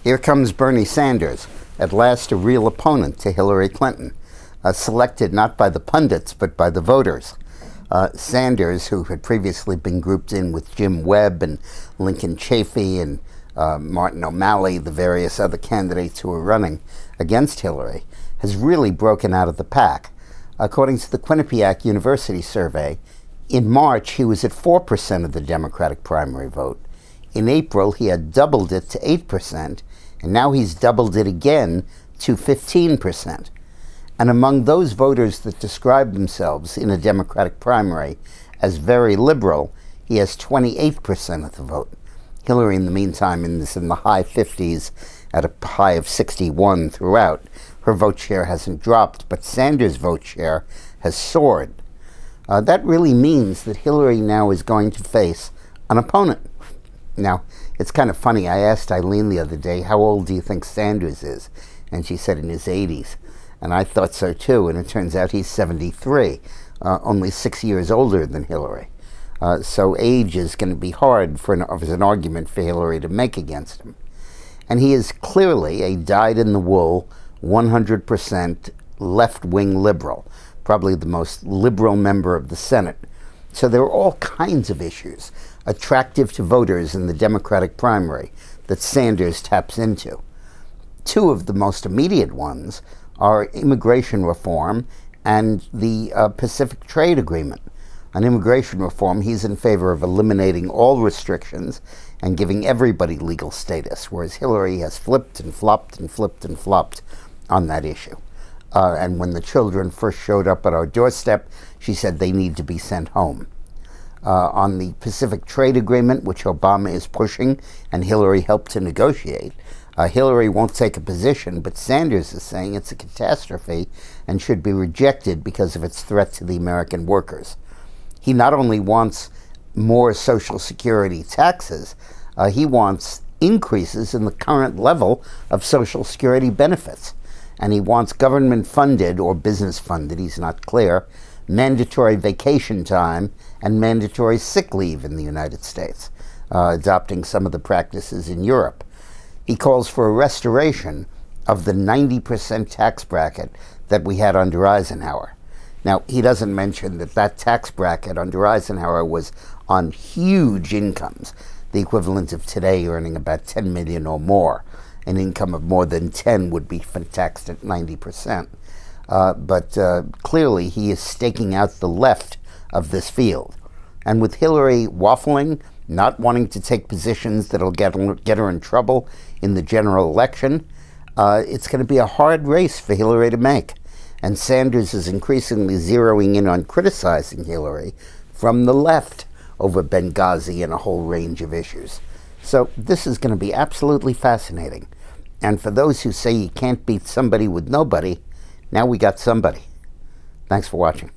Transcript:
Here comes Bernie Sanders, at last a real opponent to Hillary Clinton, selected not by the pundits but by the voters. Sanders, who had previously been grouped in with Jim Webb and Lincoln Chafee and Martin O'Malley, the various other candidates who were running against Hillary, has really broken out of the pack. According to the Quinnipiac University survey, in March he was at 4% of the Democratic primary vote. In April he had doubled it to 8%, and now he's doubled it again to 15%. And among those voters that describe themselves in a Democratic primary as very liberal, he has 28% of the vote. Hillary, in the meantime, is in the high 50s at a high of 61 throughout. Her vote share hasn't dropped, but Sanders' vote share has soared. That really means that Hillary now is going to face an opponent. Now, it's kind of funny. I asked Eileen the other day, how old do you think Sanders is? And she said in his 80s. And I thought so too, and it turns out he's 73, only 6 years older than Hillary. So age is going to be hard as an argument for Hillary to make against him. And he is clearly a dyed-in-the-wool, 100% left-wing liberal, probably the most liberal member of the Senate. So there are all kinds of issues attractive to voters in the Democratic primary that Sanders taps into. Two of the most immediate ones are immigration reform and the Pacific Trade Agreement. On immigration reform, he's in favor of eliminating all restrictions and giving everybody legal status, whereas Hillary has flipped and flopped and flipped and flopped on that issue. And when the children first showed up at our doorstep, she said they need to be sent home. On the Pacific Trade Agreement, which Obama is pushing and Hillary helped to negotiate, Hillary won't take a position, but Sanders is saying it's a catastrophe and should be rejected because of its threat to the American workers. He not only wants more Social Security taxes, he wants increases in the current level of Social Security benefits. And he wants government-funded or business-funded, he's not clear, mandatory vacation time and mandatory sick leave in the United States, adopting some of the practices in Europe. He calls for a restoration of the 90% tax bracket that we had under Eisenhower. Now, he doesn't mention that that tax bracket under Eisenhower was on huge incomes, the equivalent of today earning about 10 million or more. An income of more than 10 would be taxed at 90%. But clearly he is staking out the left of this field. And with Hillary waffling, not wanting to take positions that'll get her in trouble in the general election, it's going to be a hard race for Hillary to make. And Sanders is increasingly zeroing in on criticizing Hillary from the left over Benghazi and a whole range of issues. So this is going to be absolutely fascinating. And for those who say you can't beat somebody with nobody, now we got somebody. Thanks for watching.